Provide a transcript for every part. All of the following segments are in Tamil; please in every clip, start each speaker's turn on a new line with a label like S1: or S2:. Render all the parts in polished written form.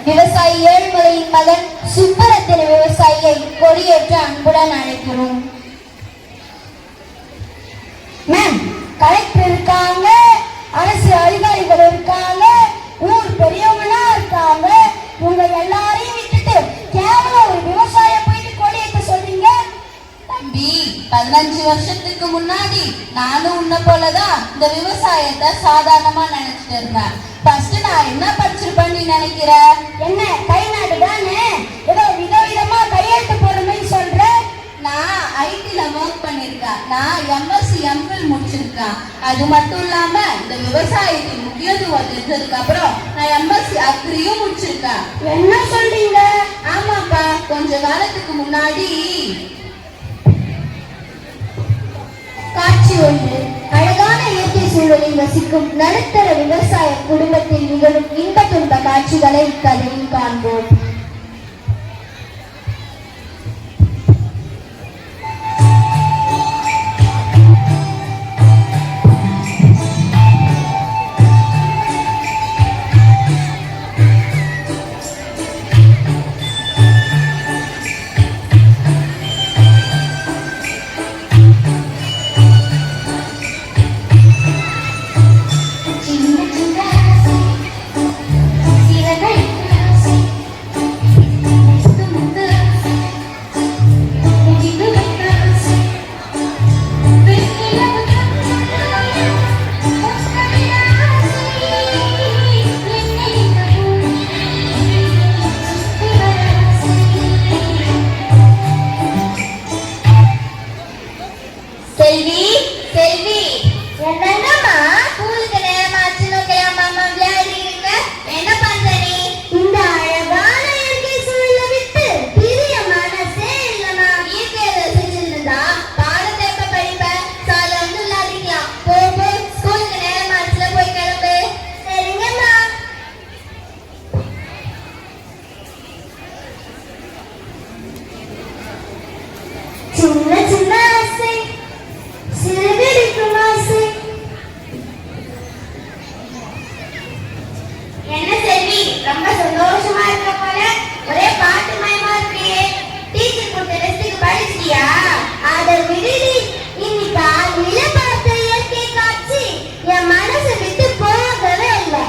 S1: விவசாயி ஏழ்மலையின் மகன் சுப்பரத்தின விவசாயியை கொடியேற்ற அன்புடன் அழைக்கிறோம். மேம், கலெக்டர் இருக்காங்க, அரசு அதிகாரிகள் இருக்காங்க, ஊர் பெரியவங்களா இருக்காங்க. உங்க எல்லாரையும் விட்டுட்டு கேவலம் ஒரு விவசாய போயிட்டு கொடியேற்ற சொல்றீங்க?
S2: தம்பி, 15 வருஷத்துக்கு முன்னாடி நானும் உன்ன போலதான் இந்த விவசாயத்தை சாதாரணமா நினைச்சிட்டு இருந்தேன். ஃபர்ஸ்ட் நான் என்ன படிச்சிருப்பேன்னு நினைக்கிற?
S1: என்ன கை நாடு தானே, ஏதோ விதவிதமா கையெழுத்து போடுறேன்னு சொல்ற?
S2: நான் ஐடில ஒர்க் பண்ணிருக்கேன். நான் எம்எஸ்சி எம்பில் முடிச்சிருக்கேன். அது மட்டும் இல்லாம இந்த விவசாயத்தின் முக்கியத்துவம் தெரிஞ்சதுக்கு அப்புறம் நான் எம்எஸ்சி அக்ரியும் முடிச்சிருக்கேன்.
S1: என்ன சொல்றீங்க?
S2: ஆமாப்பா, கொஞ்ச காலத்துக்கு முன்னாடி
S1: காட்சி ஒன்று. அழகான இயற்கை சூழலில் வசிக்கும் நடுத்தர விவசாய குடும்பத்தில் நிகழும் இன்ப துன்ப காட்சிகளை இக்கதையில் காண்போம்.
S3: ரொம்ப சந்தோஷமா இருக்க போல, ஒரே பாட்டு மயமா இருக்கே. டீச்சர் கொடுத்த டெஸ்டுக்கு படிச்சிட்டியா?
S1: அதை விடுடி, இன்னைக்கு காலையில பார்த்த இயற்கை காட்சி என் மனசை விட்டு போகவே இல்லை.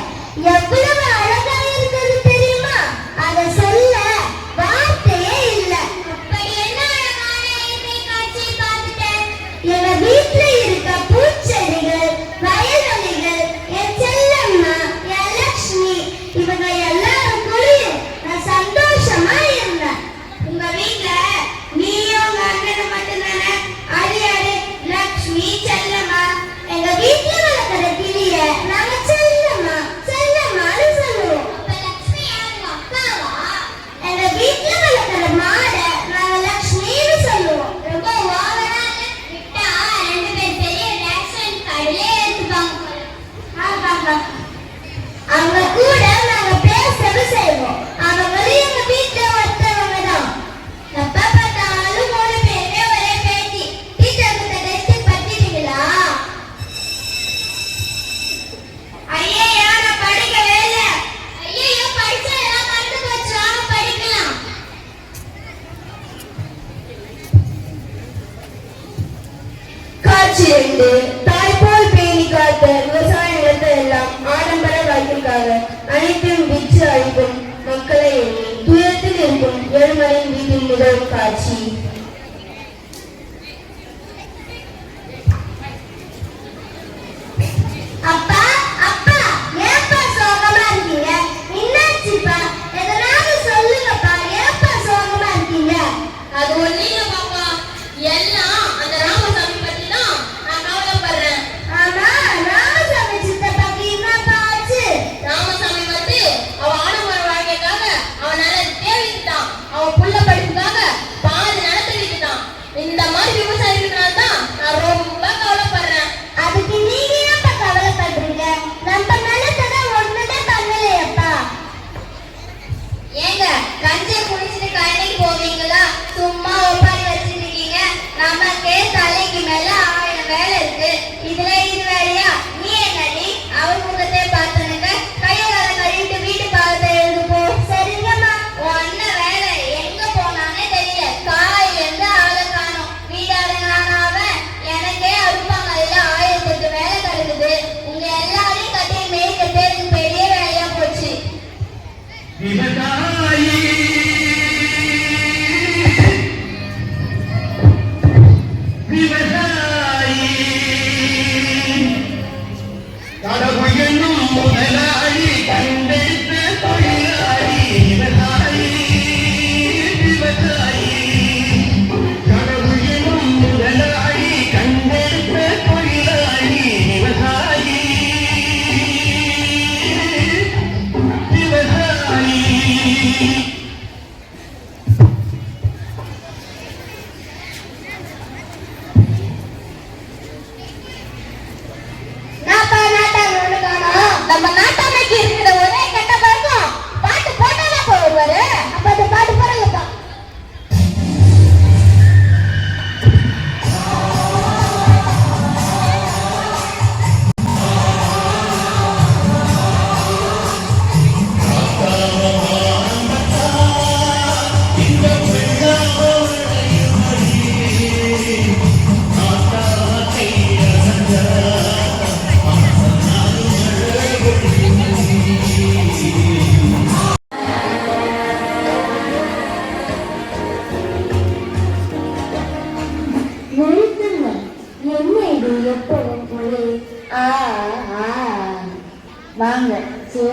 S1: எவ்வளவு அழகா இருக்குது தெரியுமா? அதை சொல்ல வார்த்தையே இல்லை.
S3: அப்படி என்ன அழகான இயற்கை காட்சி பார்த்துட்டேன்?
S1: எங்க வீட்டுல இருக்க பூச்செடிகள், வயல்வெளிகள், என் செல்லம்மா, என் லட்சுமி, இவங்க எல்லாரும் கூடயும் நான் சந்தோஷமா இருந்தேன்.
S3: உங்க வீட்டுல நீயும் உங்க அண்ணனும் மட்டும்தானே? அடி அடி லட்சுமி செல்லம்மா.
S1: எங்க வீட்டுல வளர்க்கிற கிளிய நாங்க செல்லம்மா செல்லம்மான்னு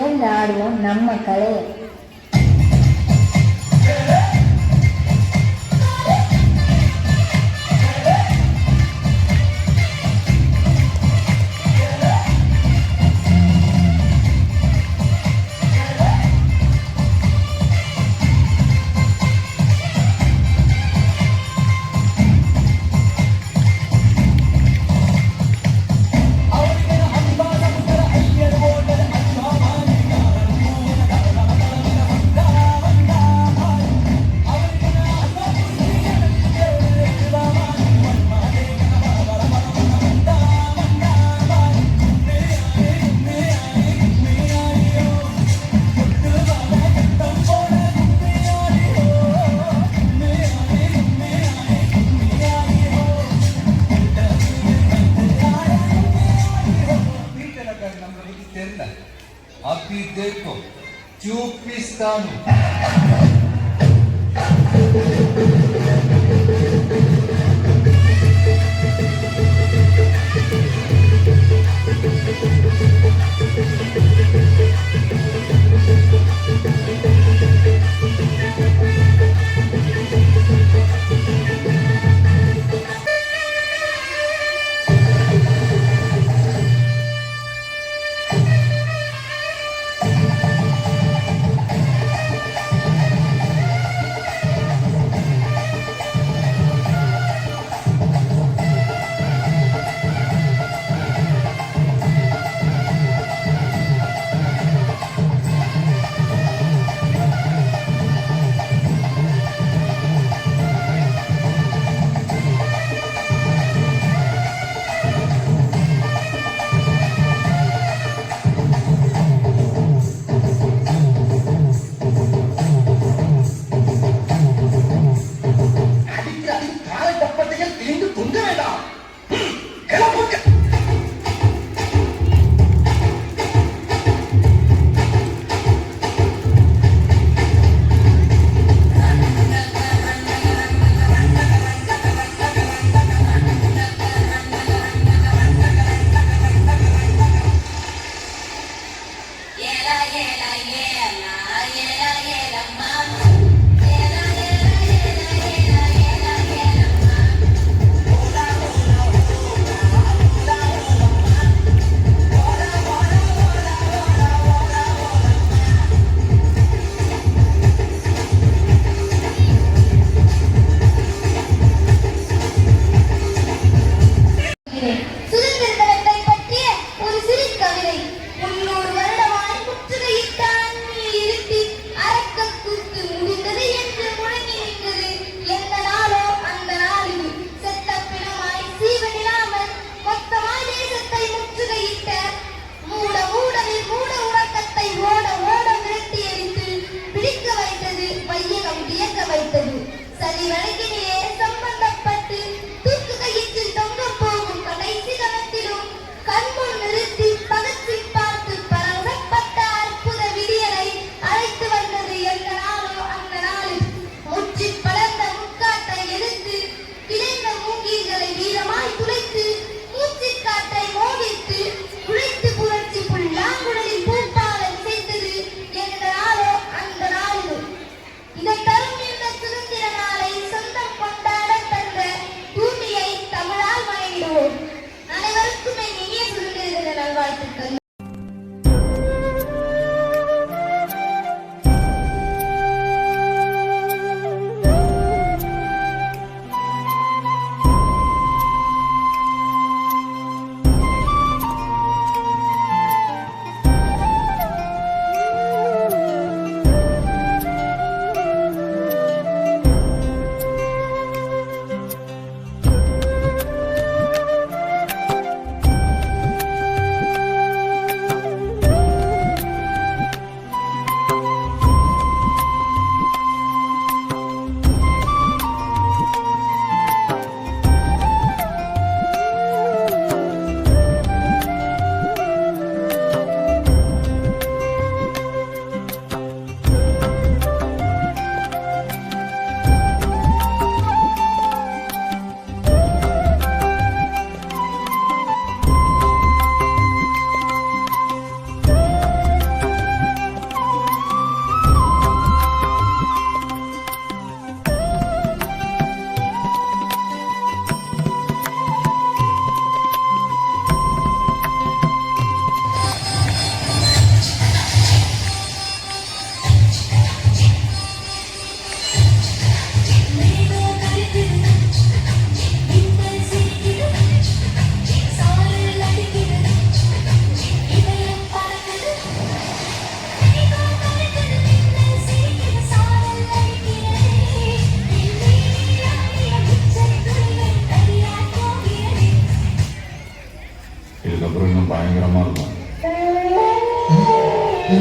S1: சேர்ந்து ஆடுவோம் நம்ம கலையை.
S4: अभी देखो चूपिस्तान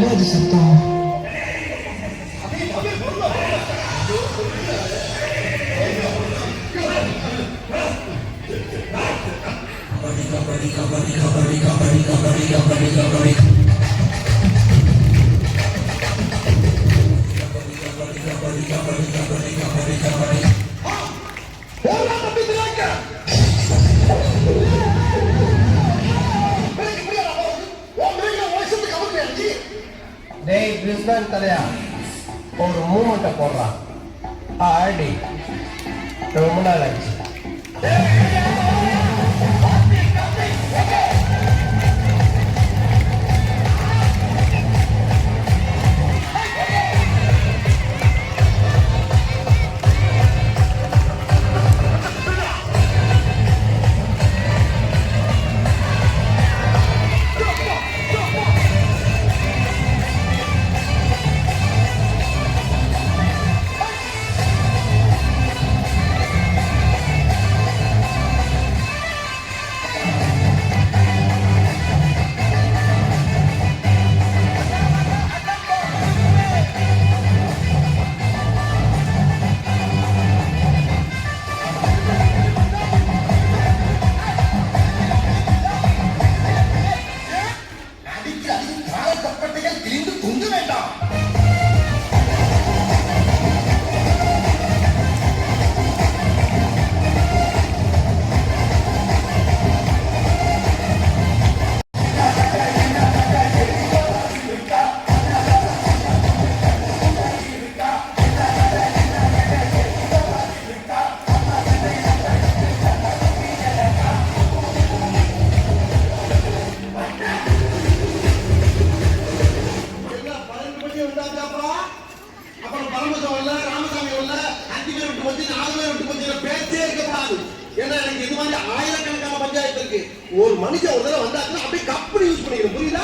S5: என்ன அது சத்தம்?
S6: டேய் கிருஷ்ணன் தலையா, ஒரு மூமெண்ட்டை போடுறான். ஆடி ரொம்ப நாள் ஆச்சு.
S7: ஒரு மனுஷன் ஒரு தடவை வந்தாச்சுன்னா அப்படியே கப்பல் யூஸ் பண்ணிக்கணும், புரியுதா?